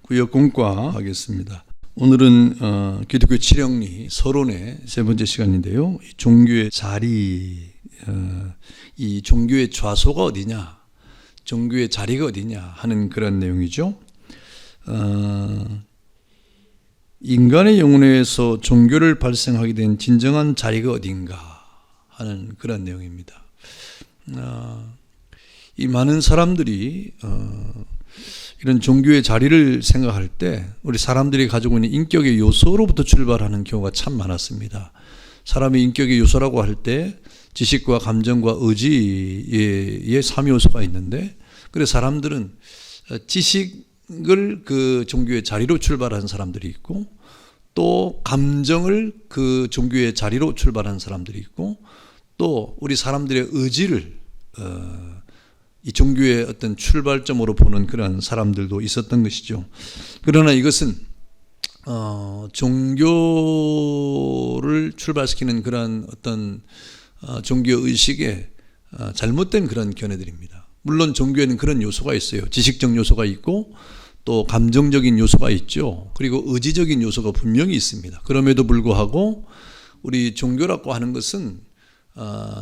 구역 공과 하겠습니다. 오늘은 기독교 칠영리 서론의 세 번째 시간인데요. 종교의 자리, 이 종교의 좌소가 어디냐, 종교의 자리가 어디냐 하는 그런 내용이죠. 인간의 영혼에서 종교를 발생하게 된 진정한 자리가 어딘가 하는 그런 내용입니다. 이 많은 사람들이 이런 종교의 자리를 생각할 때 우리 사람들이 가지고 있는 인격의 요소로부터 출발하는 경우가 참 많았습니다. 사람의 인격의 요소라고 할 때 지식과 감정과 의지의 3요소가 있는데, 그래서 사람들은 지식을 그 종교의 자리로 출발하는 사람들이 있고, 또 감정을 그 종교의 자리로 출발하는 사람들이 있고, 또 우리 사람들의 의지를 이 종교의 어떤 출발점으로 보는 그런 사람들도 있었던 것이죠. 그러나 이것은 종교를 출발시키는 그런 어떤 종교 의식의 잘못된 그런 견해들입니다. 물론 종교에는 그런 요소가 있어요. 지식적 요소가 있고 또 감정적인 요소가 있죠. 그리고 의지적인 요소가 분명히 있습니다. 그럼에도 불구하고 우리 종교라고 하는 것은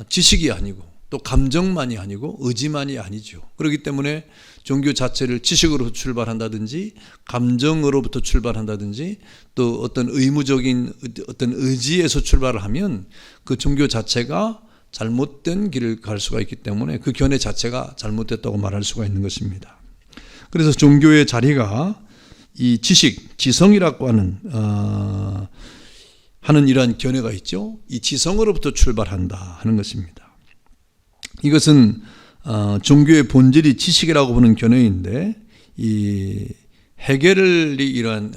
지식이 아니고 또 감정만이 아니고 의지만이 아니죠. 그렇기 때문에 종교 자체를 지식으로부터 출발한다든지 감정으로부터 출발한다든지 또 어떤 의무적인 어떤 의지에서 출발을 하면 그 종교 자체가 잘못된 길을 갈 수가 있기 때문에 그 견해 자체가 잘못됐다고 말할 수가 있는 것입니다. 그래서 종교의 자리가 이 지식, 지성이라고 하는 이러한 견해가 있죠. 이 지성으로부터 출발한다 하는 것입니다. 이것은 종교의 본질이 지식이라고 보는 견해인데, 이 헤겔이 이런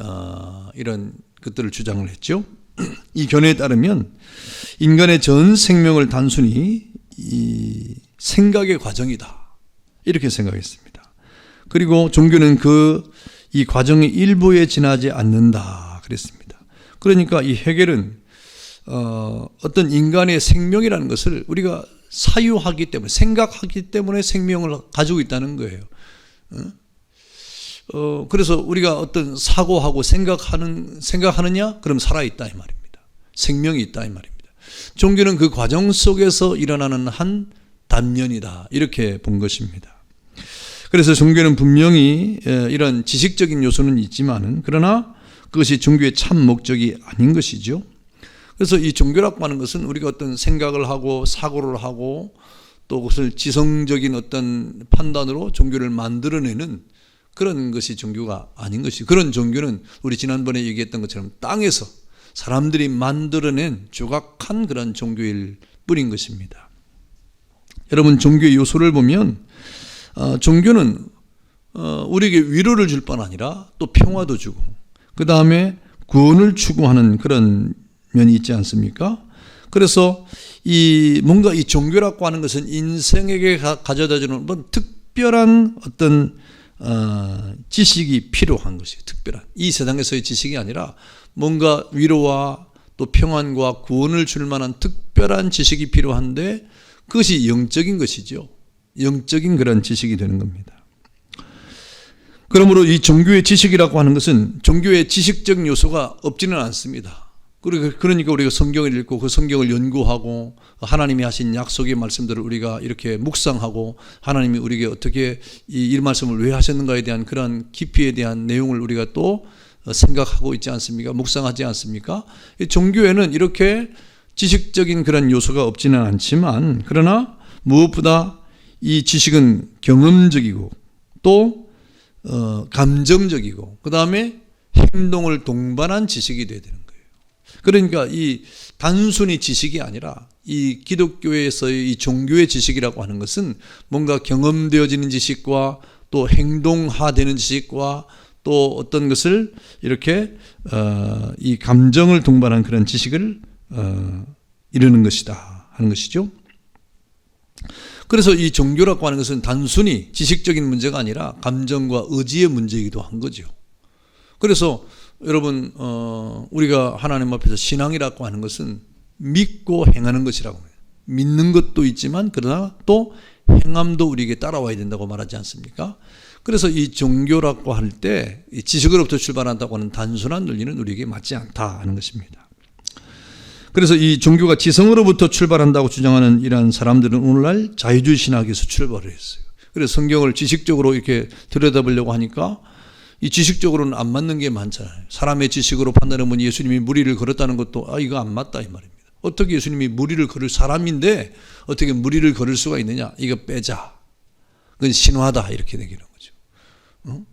것들을 주장을 했죠. 이 견해에 따르면 인간의 전 생명을 단순히 이 생각의 과정이다 이렇게 생각했습니다. 그리고 종교는 이 과정의 일부에 지나지 않는다 그랬습니다. 그러니까 이 헤겔은 어떤 인간의 생명이라는 것을 우리가 사유하기 때문에, 생각하기 때문에 생명을 가지고 있다는 거예요. 그래서 우리가 어떤 사고하고 생각하느냐? 그럼 살아있다 이 말입니다. 생명이 있다 이 말입니다. 종교는 그 과정 속에서 일어나는 한 단면이다 이렇게 본 것입니다. 그래서 종교는 분명히 이런 지식적인 요소는 있지만은, 그러나 그것이 종교의 참 목적이 아닌 것이죠. 그래서 이 종교라고 하는 것은 우리가 어떤 생각을 하고 사고를 하고 또 그것을 지성적인 어떤 판단으로 종교를 만들어내는 그런 것이 종교가 아닌 것이, 그런 종교는 우리 지난번에 얘기했던 것처럼 땅에서 사람들이 만들어낸 조각한 그런 종교일 뿐인 것입니다. 여러분, 종교의 요소를 보면 종교는 우리에게 위로를 줄 뿐 아니라 또 평화도 주고, 그 다음에 구원을 추구하는 그런 면이 있지 않습니까? 그래서 뭔가 이 종교라고 하는 것은 인생에게 가져다주는 특별한 어떤 지식이 필요한 것이에요. 특별한 이 세상에서의 지식이 아니라 뭔가 위로와 또 평안과 구원을 줄 만한 특별한 지식이 필요한데, 그것이 영적인 것이죠. 영적인 그런 지식이 되는 겁니다. 그러므로 이 종교의 지식이라고 하는 것은 종교의 지식적 요소가 없지는 않습니다. 그러니까 우리가 성경을 읽고 그 성경을 연구하고 하나님이 하신 약속의 말씀들을 우리가 이렇게 묵상하고 하나님이 우리에게 어떻게 이 말씀을 왜 하셨는가에 대한 그런 깊이에 대한 내용을 우리가 또 생각하고 있지 않습니까? 묵상하지 않습니까? 종교에는 이렇게 지식적인 그런 요소가 없지는 않지만, 그러나 무엇보다 이 지식은 경험적이고 또 감정적이고 그 다음에 행동을 동반한 지식이 되어야 되는 거예요. 그러니까 이 단순히 지식이 아니라 이 기독교에서의 이 종교의 지식이라고 하는 것은 뭔가 경험되어지는 지식과 또 행동화되는 지식과 또 어떤 것을 이렇게 이 감정을 동반한 그런 지식을 이루는 것이다 하는 것이죠. 그래서 이 종교라고 하는 것은 단순히 지식적인 문제가 아니라 감정과 의지의 문제이기도 한 거죠. 그래서 여러분, 우리가 하나님 앞에서 신앙이라고 하는 것은 믿고 행하는 것이라고 해요. 믿는 것도 있지만 그러나 또 행함도 우리에게 따라와야 된다고 말하지 않습니까? 그래서 이 종교라고 할 때 지식으로부터 출발한다고 하는 단순한 논리는 우리에게 맞지 않다 하는 것입니다. 그래서 이 종교가 지성으로부터 출발한다고 주장하는 이러한 사람들은 오늘날 자유주의 신학에서 출발을 했어요. 그래서 성경을 지식적으로 이렇게 들여다보려고 하니까 이 지식적으로는 안 맞는 게 많잖아요. 사람의 지식으로 판단하면 예수님이 무리를 걸었다는 것도 이거 안 맞다 이 말입니다. 어떻게 예수님이 무리를 걸을 사람인데 어떻게 무리를 걸을 수가 있느냐? 이거 빼자. 그건 신화다 이렇게 되는 거죠.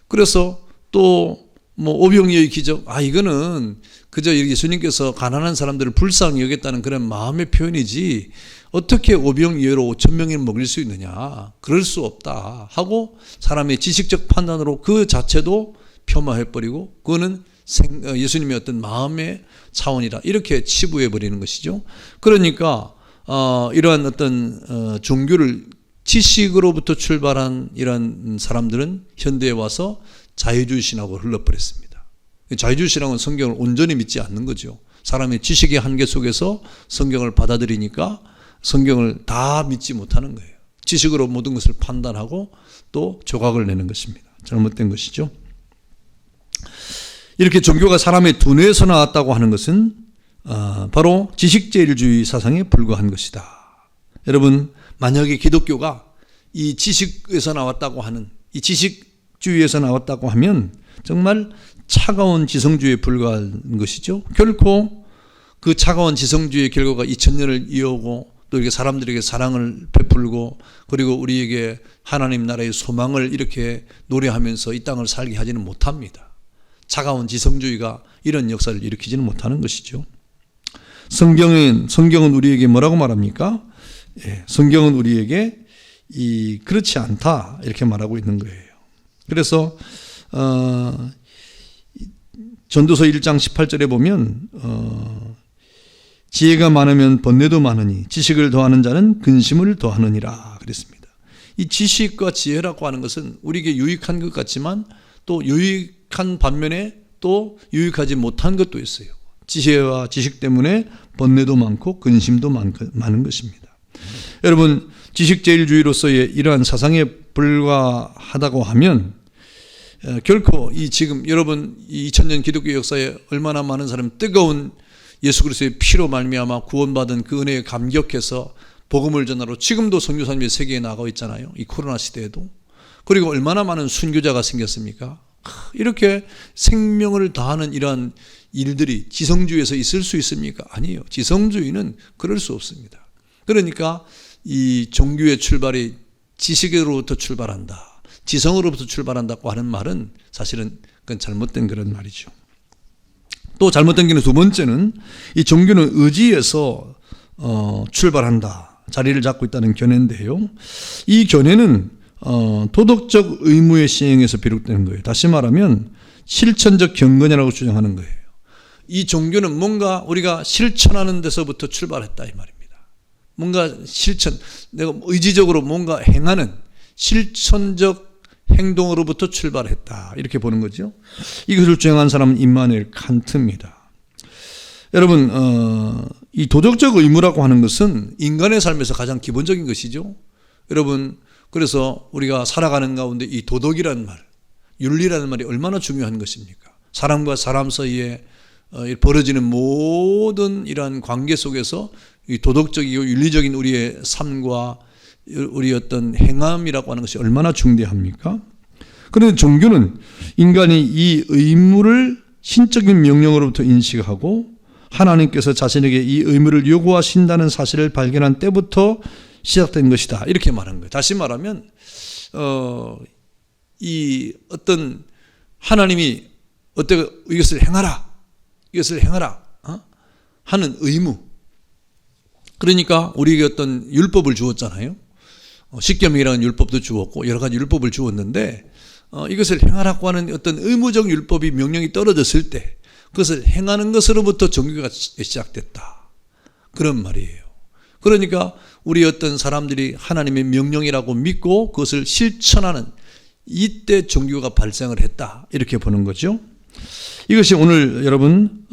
그래서 또 뭐 오병이어의 기적, 이거는 그저 예수님께서 가난한 사람들을 불쌍히 여겼다는 그런 마음의 표현이지 어떻게 오병이어로 5,000명을 먹일 수 있느냐? 그럴 수 없다 하고 사람의 지식적 판단으로 그 자체도 폄하해버리고 그거는 예수님의 어떤 마음의 차원이다 이렇게 치부해버리는 것이죠. 그러니까 이러한 어떤 종교를 지식으로부터 출발한 이런 사람들은 현대에 와서 자유주의 신학으로 흘러버렸습니다. 자유주의 신학은 성경을 온전히 믿지 않는 거죠. 사람의 지식의 한계 속에서 성경을 받아들이니까 성경을 다 믿지 못하는 거예요. 지식으로 모든 것을 판단하고 또 조각을 내는 것입니다. 잘못된 것이죠. 이렇게 종교가 사람의 두뇌에서 나왔다고 하는 것은 바로 지식제일주의 사상에 불과한 것이다. 여러분, 만약에 기독교가 이 지식에서 나왔다고 하는 이 지식주의에서 나왔다고 하면 정말 차가운 지성주의에 불과한 것이죠. 결코 그 차가운 지성주의의 결과가 2000년을 이어오고 또 이렇게 사람들에게 사랑을 베풀고 그리고 우리에게 하나님 나라의 소망을 이렇게 노래하면서 이 땅을 살게 하지는 못합니다. 차가운 지성주의가 이런 역사를 일으키지는 못하는 것이죠. 성경은 우리에게 뭐라고 말합니까? 성경은 우리에게 그렇지 않다 이렇게 말하고 있는 거예요. 그래서 전도서 1장 18절에 보면 지혜가 많으면 번뇌도 많으니 지식을 더하는 자는 근심을 더하느니라 그랬습니다. 이 지식과 지혜라고 하는 것은 우리에게 유익한 것 같지만 또 유익한 반면에 또 유익하지 못한 것도 있어요. 지혜와 지식 때문에 번뇌도 많고 근심도 많은 것입니다. 여러분, 지식제일주의로서의 이러한 사상에 불과하다고 하면 결코 지금 여러분 2000년 기독교 역사에 얼마나 많은 사람이 뜨거운 예수 그리스도의 피로 말미암아 구원받은 그 은혜에 감격해서 복음을 전하러 지금도 선교사님이 세계에 나가고 있잖아요. 이 코로나 시대에도. 그리고 얼마나 많은 순교자가 생겼습니까? 이렇게 생명을 다하는 이러한 일들이 지성주의에서 있을 수 있습니까? 아니에요. 지성주의는 그럴 수 없습니다. 그러니까 이 종교의 출발이 지식으로부터 출발한다, 지성으로부터 출발한다고 하는 말은 사실은 그건 잘못된 그런 말이죠. 또 잘못된 게는 두 번째는 이 종교는 의지에서 출발한다, 자리를 잡고 있다는 견해인데요. 이 견해는 도덕적 의무의 시행에서 비롯되는 거예요. 다시 말하면 실천적 경건이라고 주장하는 거예요. 이 종교는 뭔가 우리가 실천하는 데서부터 출발했다 이 말입니다. 뭔가 실천, 내가 의지적으로 뭔가 행하는 실천적 행동으로부터 출발했다 이렇게 보는 거죠. 이것을 주장한 사람은 임마누엘 칸트입니다. 여러분, 이 도덕적 의무라고 하는 것은 인간의 삶에서 가장 기본적인 것이죠. 여러분, 그래서 우리가 살아가는 가운데 이 도덕이라는 말, 윤리라는 말이 얼마나 중요한 것입니까? 사람과 사람 사이에 벌어지는 모든 이러한 관계 속에서 이 도덕적이고 윤리적인 우리의 삶과 우리 어떤 행함이라고 하는 것이 얼마나 중대합니까? 그런데 종교는 인간이 이 의무를 신적인 명령으로부터 인식하고 하나님께서 자신에게 이 의무를 요구하신다는 사실을 발견한 때부터 시작된 것이다 이렇게 말한 거예요. 다시 말하면 이 어떤 하나님이 이것을 행하라 하는 의무, 그러니까 우리에게 어떤 율법을 주었잖아요. 십계명이라는 율법도 주었고 여러 가지 율법을 주었는데 이것을 행하라고 하는 어떤 의무적 율법이 명령이 떨어졌을 때 그것을 행하는 것으로부터 종교가 시작됐다 그런 말이에요. 그러니까 우리 어떤 사람들이 하나님의 명령이라고 믿고 그것을 실천하는 이때 종교가 발생을 했다 이렇게 보는 거죠. 이것이 오늘 여러분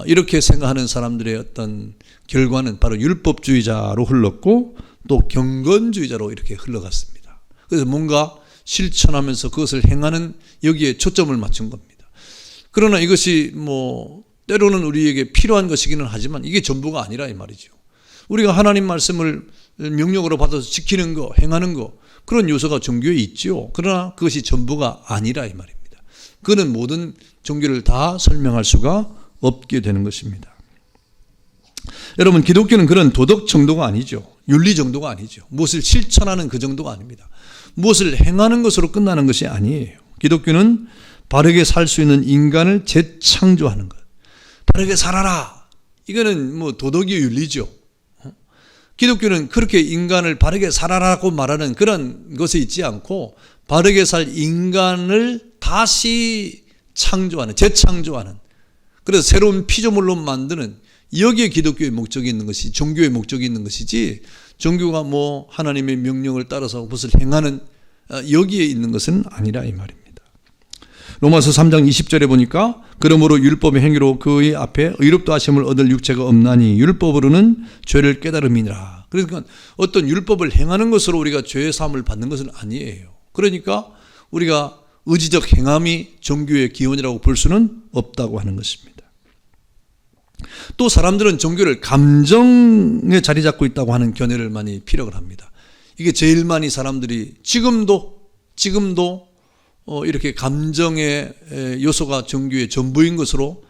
이렇게 생각하는 사람들의 어떤 결과는 바로 율법주의자로 흘렀고 또 경건주의자로 이렇게 흘러갔습니다. 그래서 뭔가 실천하면서 그것을 행하는 여기에 초점을 맞춘 겁니다. 그러나 이것이 때로는 우리에게 필요한 것이기는 하지만 이게 전부가 아니라 이 말이죠. 우리가 하나님 말씀을 명령으로 받아서 지키는 거, 행하는 거, 그런 요소가 종교에 있죠. 그러나 그것이 전부가 아니라 이 말입니다. 그는 모든 종교를 다 설명할 수가 없게 되는 것입니다. 여러분, 기독교는 그런 도덕 정도가 아니죠. 윤리 정도가 아니죠. 무엇을 실천하는 그 정도가 아닙니다. 무엇을 행하는 것으로 끝나는 것이 아니에요. 기독교는 바르게 살 수 있는 인간을 재창조하는 것. 바르게 살아라. 이거는 도덕의 윤리죠. 기독교는 그렇게 인간을 바르게 살아라고 말하는 그런 것에 있지 않고 바르게 살 인간을 다시 창조하는, 재창조하는, 그래서 새로운 피조물로 만드는, 여기에 기독교의 목적이 있는 것이, 종교의 목적이 있는 것이지, 종교가 하나님의 명령을 따라서 무엇을 행하는 여기에 있는 것은 아니라 이 말입니다. 로마서 3장 20절에 보니까 그러므로 율법의 행위로 그의 앞에 의롭다 하심을 얻을 육체가 없나니 율법으로는 죄를 깨달음이니라. 그러니까 어떤 율법을 행하는 것으로 우리가 죄의 사함을 받는 것은 아니에요. 그러니까 우리가 의지적 행함이 종교의 기원이라고 볼 수는 없다고 하는 것입니다. 또 사람들은 종교를 감정에 자리 잡고 있다고 하는 견해를 많이 피력을 합니다. 이게 제일 많이 사람들이 지금도 이렇게 감정의 요소가 종교의 전부인 것으로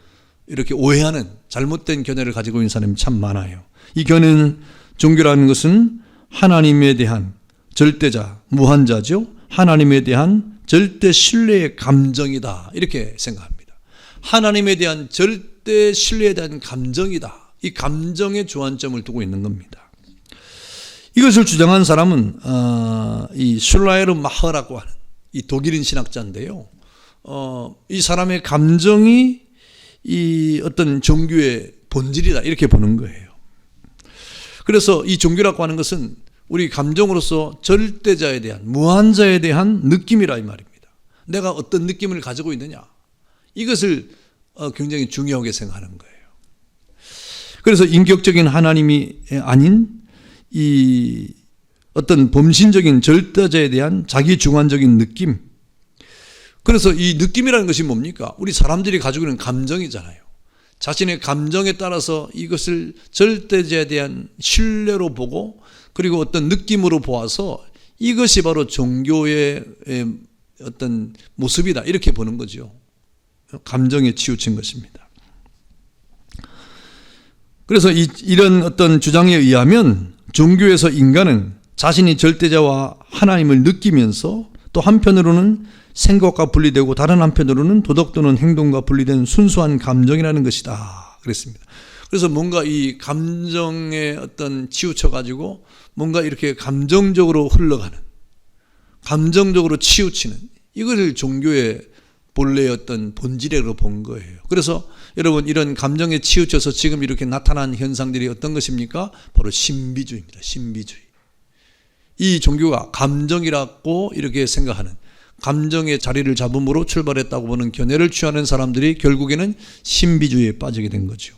이렇게 오해하는 잘못된 견해를 가지고 있는 사람이 참 많아요. 이 견해는 종교라는 것은 하나님에 대한 절대자, 무한자죠. 하나님에 대한 절대 신뢰의 감정이다, 이렇게 생각합니다. 하나님에 대한 절대 신뢰에 대한 감정이다. 이 감정의 주안점을 두고 있는 겁니다. 이것을 주장한 사람은 이 슐라에르 마허라고 하는 이 독일인 신학자인데요. 이 사람의 감정이 이 어떤 종교의 본질이다, 이렇게 보는 거예요. 그래서 이 종교라고 하는 것은 우리 감정으로서 절대자에 대한, 무한자에 대한 느낌이라 이 말입니다. 내가 어떤 느낌을 가지고 있느냐, 이것을 굉장히 중요하게 생각하는 거예요. 그래서 인격적인 하나님이 아닌 이 어떤 범신적인 절대자에 대한 자기 주관적인 느낌, 그래서 이 느낌이라는 것이 뭡니까? 우리 사람들이 가지고 있는 감정이잖아요. 자신의 감정에 따라서 이것을 절대자에 대한 신뢰로 보고, 그리고 어떤 느낌으로 보아서 이것이 바로 종교의 어떤 모습이다, 이렇게 보는 거죠. 감정에 치우친 것입니다. 그래서 이런 어떤 주장에 의하면 종교에서 인간은 자신이 절대자와 하나님을 느끼면서 또 한편으로는 생각과 분리되고 다른 한편으로는 도덕 또는 행동과 분리된 순수한 감정이라는 것이다, 그랬습니다. 그래서 뭔가 이 감정에 어떤 치우쳐가지고 뭔가 이렇게 감정적으로 흘러가는, 감정적으로 치우치는, 이것을 종교의 본래의 어떤 본질으로 본 거예요. 그래서 여러분, 이런 감정에 치우쳐서 지금 이렇게 나타난 현상들이 어떤 것입니까? 바로 신비주의입니다. 신비주의. 이 종교가 감정이라고 이렇게 생각하는, 감정의 자리를 잡음으로 출발했다고 보는 견해를 취하는 사람들이 결국에는 신비주의에 빠지게 된 거죠.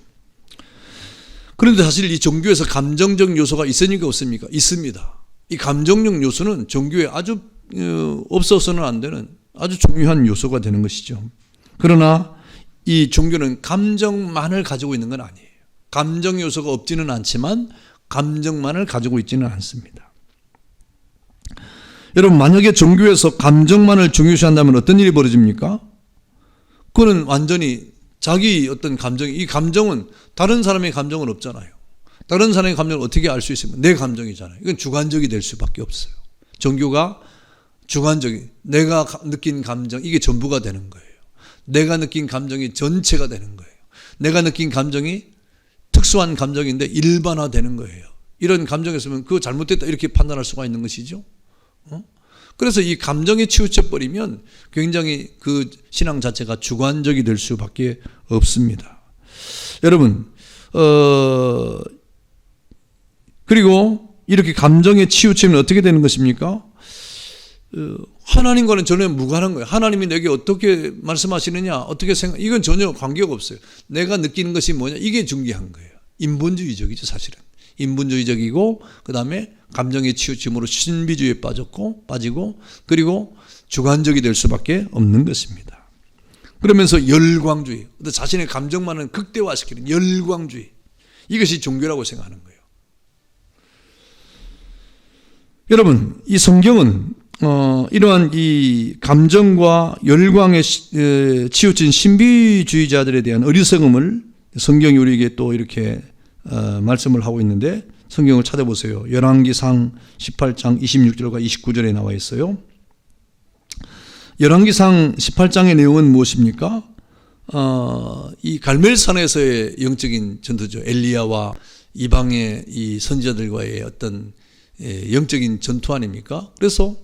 그런데 사실 이 종교에서 감정적 요소가 있습니까, 없습니까? 있습니다. 이 감정적 요소는 종교에 아주 없어서는 안 되는 아주 중요한 요소가 되는 것이죠. 그러나 이 종교는 감정만을 가지고 있는 건 아니에요. 감정 요소가 없지는 않지만 감정만을 가지고 있지는 않습니다. 여러분, 만약에 종교에서 감정만을 중요시한다면 어떤 일이 벌어집니까? 그거는 완전히 자기 어떤 감정, 이 감정은 다른 사람의 감정은 없잖아요. 다른 사람의 감정을 어떻게 알 수 있습니까? 내 감정이잖아요. 이건 주관적이 될 수밖에 없어요. 종교가 주관적인, 내가 느낀 감정, 이게 전부가 되는 거예요. 내가 느낀 감정이 전체가 되는 거예요. 내가 느낀 감정이 특수한 감정인데 일반화되는 거예요. 이런 감정이 있으면 그거 잘못됐다, 이렇게 판단할 수가 있는 것이죠. 그래서 이 감정에 치우쳐버리면 굉장히 그 신앙 자체가 주관적이 될 수밖에 없습니다. 여러분, 그리고 이렇게 감정에 치우치면 어떻게 되는 것입니까? 하나님과는 전혀 무관한 거예요. 하나님이 내게 어떻게 말씀하시느냐, 어떻게 생각, 이건 전혀 관계가 없어요. 내가 느끼는 것이 뭐냐, 이게 중요한 거예요. 인본주의적이죠, 사실은. 인본주의적이고, 그 다음에 감정에 치우침으로 신비주의에 빠지고, 그리고 주관적이 될 수밖에 없는 것입니다. 그러면서 열광주의, 자신의 감정만을 극대화시키는 열광주의, 이것이 종교라고 생각하는 거예요. 여러분, 이 성경은 이러한 이 감정과 열광에 치우친 신비주의자들에 대한 어리석음을 성경이 우리에게 또 이렇게 말씀을 하고 있는데, 성경을 찾아보세요. 열왕기상 18장 26절과 29절에 나와 있어요. 열왕기상 18장의 내용은 무엇입니까? 이 갈멜산에서의 영적인 전투죠. 엘리야와 이방의 이 선지자들과의 어떤 영적인 전투 아닙니까? 그래서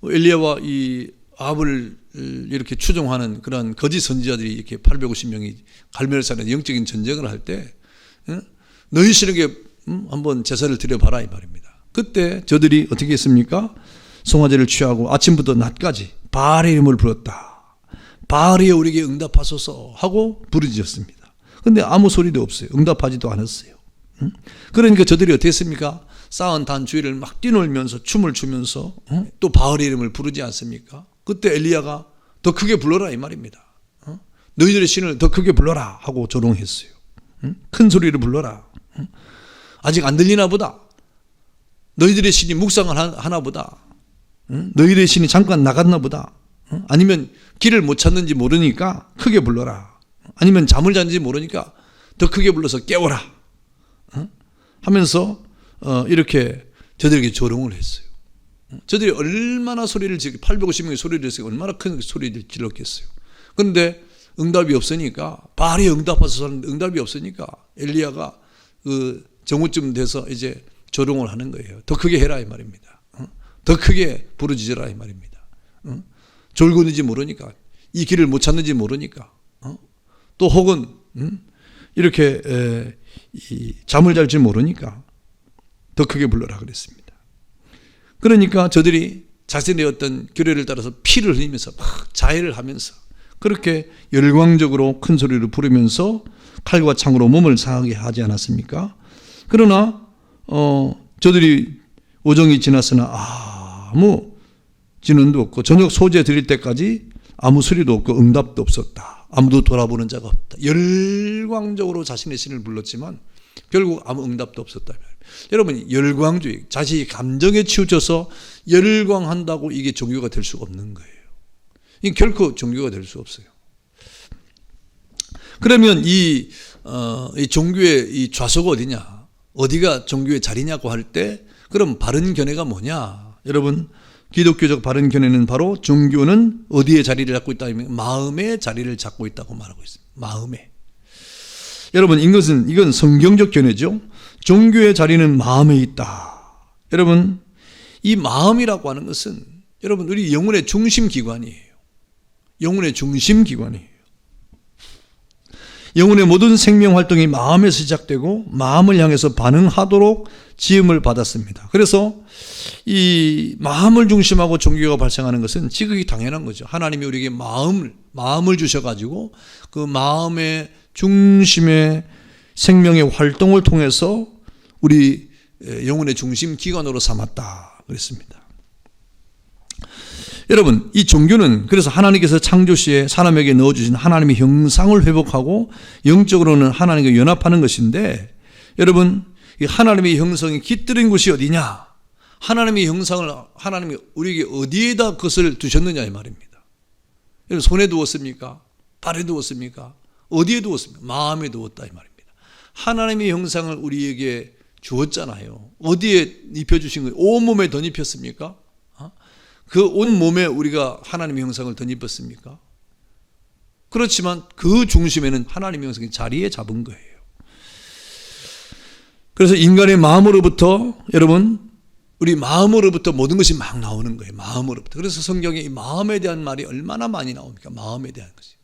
엘리야와 이 아합을 이렇게 추종하는 그런 거짓 선지자들이 이렇게 850명이 갈멜산에서 영적인 전쟁을 할 때, 너희 신에게 한번 제사를 드려봐라, 이 말입니다. 그때 저들이 어떻게 했습니까? 송아지를 취하고 아침부터 낮까지 바알의 이름을 불렀다. 바알이여 우리에게 응답하소서 하고 부르짖었습니다. 그런데 아무 소리도 없어요. 응답하지도 않았어요. 그러니까 저들이 어떻게 했습니까? 쌓은 단 주위를 막 뛰놀면서 춤을 추면서 또 바알의 이름을 부르지 않습니까? 그때 엘리야가 더 크게 불러라, 이 말입니다. 너희들의 신을 더 크게 불러라 하고 조롱했어요. 큰 소리를 불러라. 아직 안 들리나 보다. 너희들의 신이 묵상을 하나 보다. 너희들의 신이 잠깐 나갔나 보다. 아니면 길을 못 찾는지 모르니까 크게 불러라. 아니면 잠을 잤는지 모르니까 더 크게 불러서 깨워라 하면서 이렇게 저들에게 조롱을 했어요. 저들이 얼마나 소리를 850명의 소리를 했어요. 얼마나 큰 소리를 질렀겠어요. 그런데 응답이 없으니까, 바알이 응답하소서 하는데 응답이 없으니까 엘리야가 그 정오쯤 돼서 이제 조롱을 하는 거예요. 더 크게 해라, 이 말입니다. 더 크게 부르짖으라, 이 말입니다. 졸고 있는지 모르니까, 이 길을 못 찾는지 모르니까, 또 혹은 이렇게 잠을 잘지 모르니까 더 크게 불러라 그랬습니다. 그러니까 저들이 자신의 어떤 규례를 따라서 피를 흘리면서 막 자해를 하면서 그렇게 열광적으로 큰 소리를 부르면서 칼과 창으로 몸을 상하게 하지 않았습니까? 그러나 저들이 오정이 지났으나 아무 진언도 없고 저녁 소재 드릴 때까지 아무 소리도 없고 응답도 없었다. 아무도 돌아보는 자가 없다. 열광적으로 자신의 신을 불렀지만 결국 아무 응답도 없었다. 여러분, 열광주의, 자신이 감정에 치우쳐서 열광한다고 이게 종교가 될 수가 없는 거예요. 이게 결코 종교가 될 수 없어요. 그러면 이 종교의 이 좌소가 어디냐? 어디가 종교의 자리냐고 할 때, 그럼 바른 견해가 뭐냐? 여러분, 기독교적 바른 견해는 바로 종교는 어디에 자리를 잡고 있다? 마음의 자리를 잡고 있다고 말하고 있습니다. 마음에. 여러분, 이건 성경적 견해죠. 종교의 자리는 마음에 있다. 여러분, 이 마음이라고 하는 것은 여러분 우리 영혼의 중심 기관이에요. 영혼의 중심 기관이에요. 영혼의 모든 생명 활동이 마음에서 시작되고 마음을 향해서 반응하도록 지음을 받았습니다. 그래서 이 마음을 중심하고 종교가 발생하는 것은 지극히 당연한 거죠. 하나님이 우리에게 마음을 주셔가지고 그 마음의 중심의 생명의 활동을 통해서 우리 영혼의 중심 기관으로 삼았다 그랬습니다. 여러분, 이 종교는 그래서 하나님께서 창조시에 사람에게 넣어주신 하나님의 형상을 회복하고 영적으로는 하나님과 연합하는 것인데, 여러분, 이 하나님의 형성이 깃들인 곳이 어디냐? 하나님의 형상을 하나님이 우리에게 어디에다 그것을 두셨느냐 이 말입니다. 여러분, 손에 두었습니까? 발에 두었습니까? 어디에 두었습니까? 마음에 두었다 이 말입니다. 하나님의 형상을 우리에게 주었잖아요. 어디에 입혀주신 거예요? 온몸에 덧입혔습니까? 그 온몸에 우리가 하나님의 형상을 덧입혔습니까? 그렇지만 그 중심에는 하나님의 형상이 자리에 잡은 거예요. 그래서 인간의 마음으로부터, 여러분, 우리 마음으로부터 모든 것이 막 나오는 거예요. 마음으로부터. 그래서 성경에 이 마음에 대한 말이 얼마나 많이 나옵니까? 마음에 대한 것이.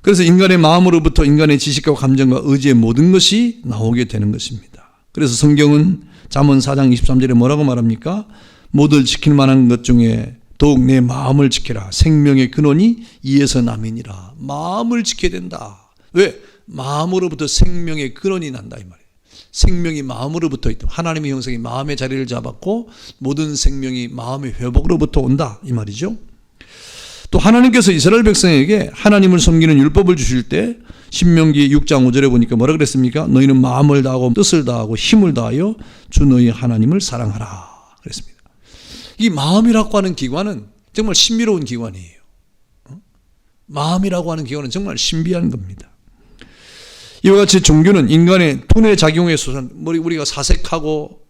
그래서 인간의 마음으로부터 인간의 지식과 감정과 의지의 모든 것이 나오게 되는 것입니다. 그래서 성경은 잠언 4장 23절에 뭐라고 말합니까? 모두를 지킬 만한 것 중에 더욱 내 마음을 지켜라. 생명의 근원이 이에서 남이니라. 마음을 지켜야 된다. 왜? 마음으로부터 생명의 근원이 난다 이 말이에요. 생명이 마음으로부터 있다. 하나님의 형상이 마음의 자리를 잡았고 모든 생명이 마음의 회복으로부터 온다 이 말이죠. 또 하나님께서 이스라엘 백성에게 하나님을 섬기는 율법을 주실 때 신명기 6장 5절에 보니까 뭐라 그랬습니까? 너희는 마음을 다하고 뜻을 다하고 힘을 다하여 주 너희 하나님을 사랑하라 그랬습니다. 이 마음이라고 하는 기관은 정말 신비로운 기관이에요. 마음이라고 하는 기관은 정말 신비한 겁니다. 이와 같이 종교는 인간의 두뇌 작용에 솟은 우리가 사색하고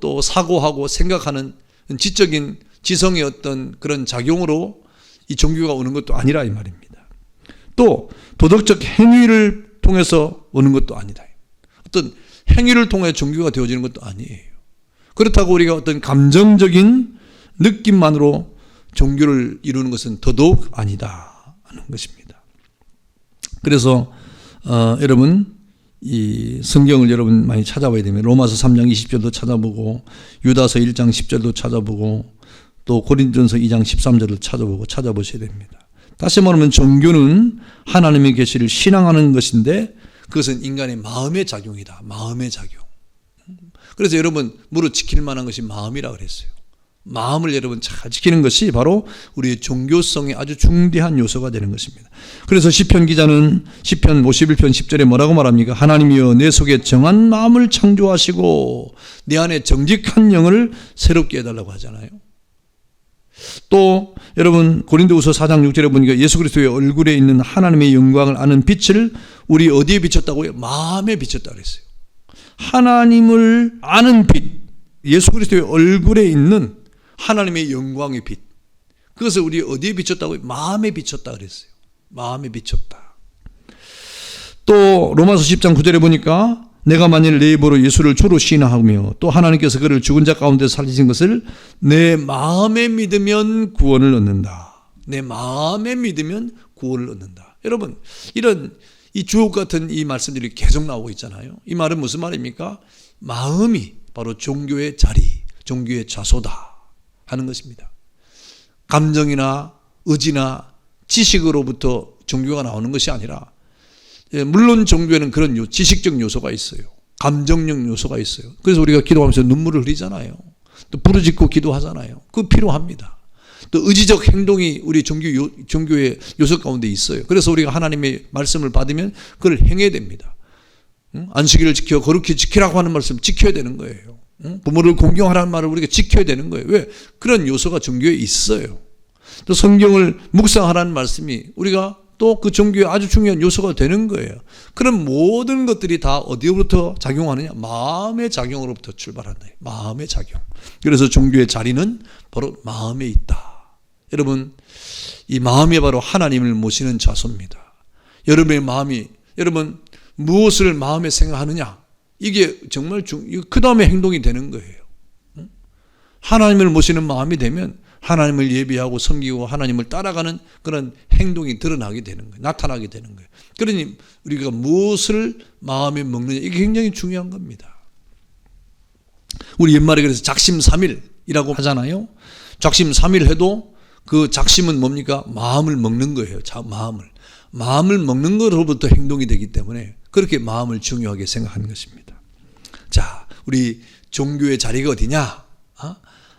또 사고하고 생각하는 지적인 지성의 어떤 그런 작용으로 이 종교가 오는 것도 아니라 이 말입니다. 또 도덕적 행위를 통해서 오는 것도 아니다. 어떤 행위를 통해 종교가 되어지는 것도 아니에요. 그렇다고 우리가 어떤 감정적인 느낌만으로 종교를 이루는 것은 더더욱 아니다 하는 것입니다. 그래서 여러분 이 성경을 여러분 많이 찾아봐야 됩니다. 로마서 3장 20절도 찾아보고 유다서 1장 10절도 찾아보고 또 고린도전서 2장 13절도 찾아보셔야 됩니다. 다시 말하면 종교는 하나님의 계시를 신앙하는 것인데 그것은 인간의 마음의 작용이다. 마음의 작용. 그래서 여러분 무릇 지킬 만한 것이 마음이라고 그랬어요. 마음을 여러분 잘 지키는 것이 바로 우리의 종교성의 아주 중대한 요소가 되는 것입니다. 그래서 시편 기자는 시편 51편 10절에 뭐라고 말합니까? 하나님이여 내 속에 정한 마음을 창조하시고 내 안에 정직한 영을 새롭게 해달라고 하잖아요. 또 여러분 고린도후서 4장 6절에 보니까 예수 그리스도의 얼굴에 있는 하나님의 영광을 아는 빛을 우리 어디에 비쳤다고요? 마음에 비쳤다고 그랬어요. 하나님을 아는 빛, 예수 그리스도의 얼굴에 있는 하나님의 영광의 빛, 그것을 우리 어디에 비쳤다고요? 마음에 비쳤다 그랬어요. 마음에 비쳤다. 또 로마서 10장 9절에 보니까 내가 만일 내 입으로 예수를 주로 시인하며 또 하나님께서 그를 죽은 자 가운데 살리신 것을 내 마음에 믿으면 구원을 얻는다. 내 마음에 믿으면 구원을 얻는다. 여러분 이런 이 주옥 같은 이 말씀들이 계속 나오고 있잖아요. 이 말은 무슨 말입니까? 마음이 바로 종교의 자리, 종교의 좌소다 하는 것입니다. 감정이나 의지나 지식으로부터 종교가 나오는 것이 아니라, 물론 종교에는 그런 지식적 요소가 있어요. 감정적 요소가 있어요. 그래서 우리가 기도하면서 눈물을 흘리잖아요. 또 부르짖고 기도하잖아요. 그거 필요합니다. 또 의지적 행동이 우리 종교의 요소 가운데 있어요. 그래서 우리가 하나님의 말씀을 받으면 그걸 행해야 됩니다. 안식일을 지켜 거룩히 지키라고 하는 말씀 지켜야 되는 거예요. 부모를 공경하라는 말을 우리가 지켜야 되는 거예요. 왜? 그런 요소가 종교에 있어요. 또 성경을 묵상하라는 말씀이 우리가 또 그 종교의 아주 중요한 요소가 되는 거예요. 그런 모든 것들이 다 어디로부터 작용하느냐? 마음의 작용으로부터 출발한다. 마음의 작용. 그래서 종교의 자리는 바로 마음에 있다. 여러분, 이 마음이 바로 하나님을 모시는 좌소입니다. 여러분의 마음이, 여러분 무엇을 마음에 생각하느냐? 이게 정말 그 다음에 행동이 되는 거예요. 하나님을 모시는 마음이 되면 하나님을 예배하고 섬기고 하나님을 따라가는 그런 행동이 드러나게 되는 거예요. 나타나게 되는 거예요. 그러니 우리가 무엇을 마음에 먹느냐, 이게 굉장히 중요한 겁니다. 우리 옛말에 그래서 작심삼일이라고 하잖아요. 작심삼일 해도 그 작심은 뭡니까? 마음을 먹는 거예요. 마음을 먹는 것으로부터 행동이 되기 때문에 그렇게 마음을 중요하게 생각하는 것입니다. 자, 우리 종교의 자리가 어디냐?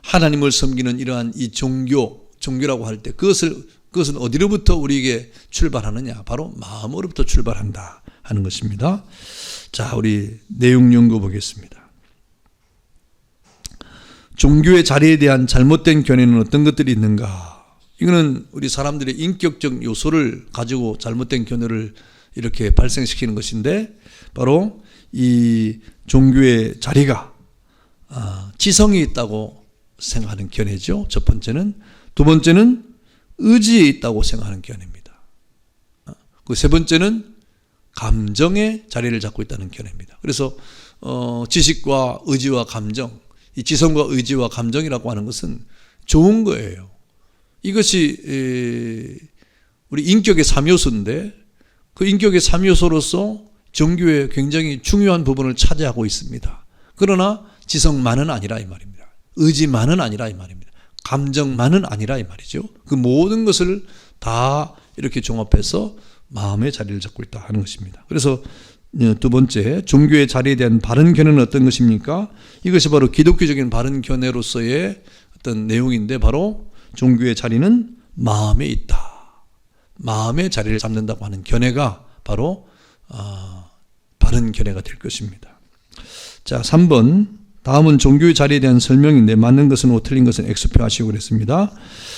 하나님을 섬기는 이러한 이 종교라고 할 때 그것은 어디로부터 우리에게 출발하느냐? 바로 마음으로부터 출발한다 하는 것입니다. 자, 우리 내용 연구 보겠습니다. 종교의 자리에 대한 잘못된 견해는 어떤 것들이 있는가? 이거는 우리 사람들의 인격적 요소를 가지고 잘못된 견해를 이렇게 발생시키는 것인데, 바로 이 종교의 자리가 지성이 있다고 생각하는 견해죠. 첫 번째는. 두 번째는 의지에 있다고 생각하는 견해입니다. 그 세 번째는 감정의 자리를 잡고 있다는 견해입니다. 그래서 지식과 의지와 감정, 이 지성과 의지와 감정이라고 하는 것은 좋은 거예요. 이것이 우리 인격의 3요소인데 그 인격의 3요소로서 종교의 굉장히 중요한 부분을 차지하고 있습니다. 그러나 지성만은 아니라 이 말입니다. 의지만은 아니라 이 말입니다. 감정만은 아니라 이 말이죠. 그 모든 것을 다 이렇게 종합해서 마음의 자리를 잡고 있다 하는 것입니다. 그래서 두 번째, 종교의 자리에 대한 바른 견해는 어떤 것입니까? 이것이 바로 기독교적인 바른 견해로서의 어떤 내용인데, 바로 종교의 자리는 마음에 있다. 마음의 자리를 잡는다고 하는 견해가 바로 바른 견해가 될 것입니다. 자, 3번. 다음은 종교의 자리에 대한 설명인데, 맞는 것은 O, 틀린 것은 X표 하시고 그랬습니다.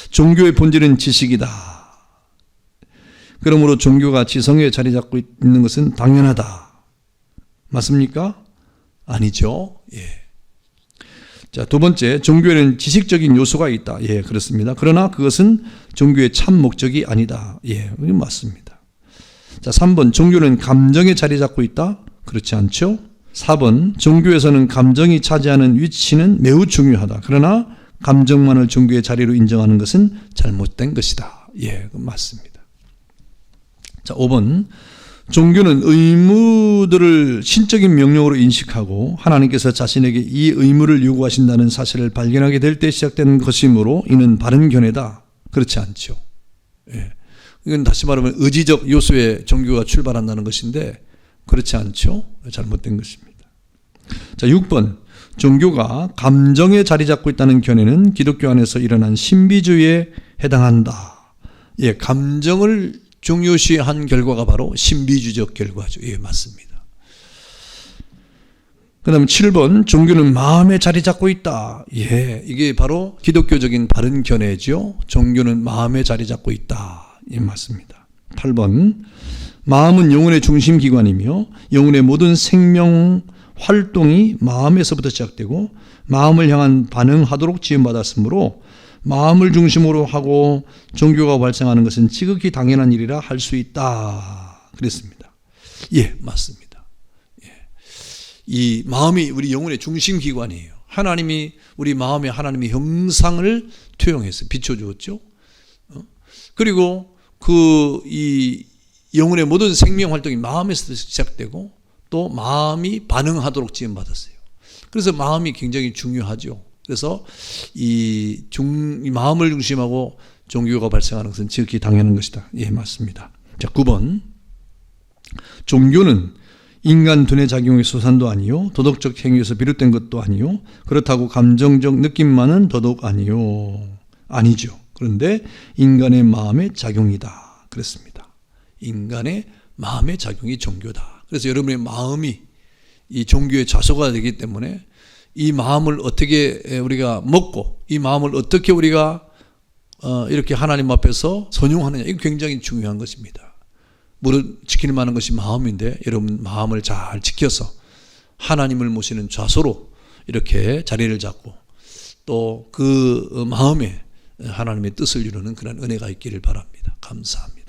종교의 본질은 지식이다. 그러므로 종교가 지성에 자리 잡고 있는 것은 당연하다. 맞습니까? 아니죠. 예. 자, 두 번째, 종교에는 지식적인 요소가 있다. 예, 그렇습니다. 그러나 그것은 종교의 참 목적이 아니다. 예, 이건 맞습니다. 자, 3번, 종교는 감정에 자리 잡고 있다. 그렇지 않죠? 4번, 종교에서는 감정이 차지하는 위치는 매우 중요하다. 그러나 감정만을 종교의 자리로 인정하는 것은 잘못된 것이다. 예, 그건 맞습니다. 자, 5번, 종교는 의무들을 신적인 명령으로 인식하고 하나님께서 자신에게 이 의무를 요구하신다는 사실을 발견하게 될 때 시작되는 것이므로 이는 바른 견해다. 그렇지 않죠. 예. 이건 다시 말하면 의지적 요소에 종교가 출발한다는 것인데, 그렇지 않죠. 잘못된 것입니다. 자, 6번, 종교가 감정에 자리 잡고 있다는 견해는 기독교 안에서 일어난 신비주의에 해당한다. 예, 감정을 중요시한 결과가 바로 신비주의적 결과죠. 예, 맞습니다. 그 다음에 7번, 종교는 마음에 자리 잡고 있다. 예, 이게 바로 기독교적인 바른 견해죠. 종교는 마음에 자리 잡고 있다. 예, 맞습니다. 8번, 마음은 영혼의 중심기관이며 영혼의 모든 생명 활동이 마음에서부터 시작되고 마음을 향한 반응하도록 지음받았으므로 마음을 중심으로 하고 종교가 발생하는 것은 지극히 당연한 일이라 할 수 있다. 그랬습니다. 예, 맞습니다. 예. 이 마음이 우리 영혼의 중심기관이에요. 하나님이 우리 마음에 하나님의 형상을 투영해서 비춰주었죠. 그리고 이 영혼의 모든 생명 활동이 마음에서 시작되고 또 마음이 반응하도록 지음받았어요. 그래서 마음이 굉장히 중요하죠. 그래서 이 마음을 중심하고 종교가 발생하는 것은 지극히 당연한 것이다. 예, 맞습니다. 자, 9번. 종교는 인간 두뇌 작용의 소산도 아니요, 도덕적 행위에서 비롯된 것도 아니요, 그렇다고 감정적 느낌만은 더더욱 아니죠. 그런데 인간의 마음의 작용이다. 그랬습니다. 인간의 마음의 작용이 종교다. 그래서 여러분의 마음이 이 종교의 좌소가 되기 때문에 이 마음을 어떻게 우리가 먹고 이 마음을 어떻게 우리가 이렇게 하나님 앞에서 선용하느냐, 이거 굉장히 중요한 것입니다. 무릇 지킬 만한 것이 마음인데, 여러분 마음을 잘 지켜서 하나님을 모시는 좌소로 이렇게 자리를 잡고 또 그 마음에 하나님의 뜻을 이루는 그런 은혜가 있기를 바랍니다. 감사합니다.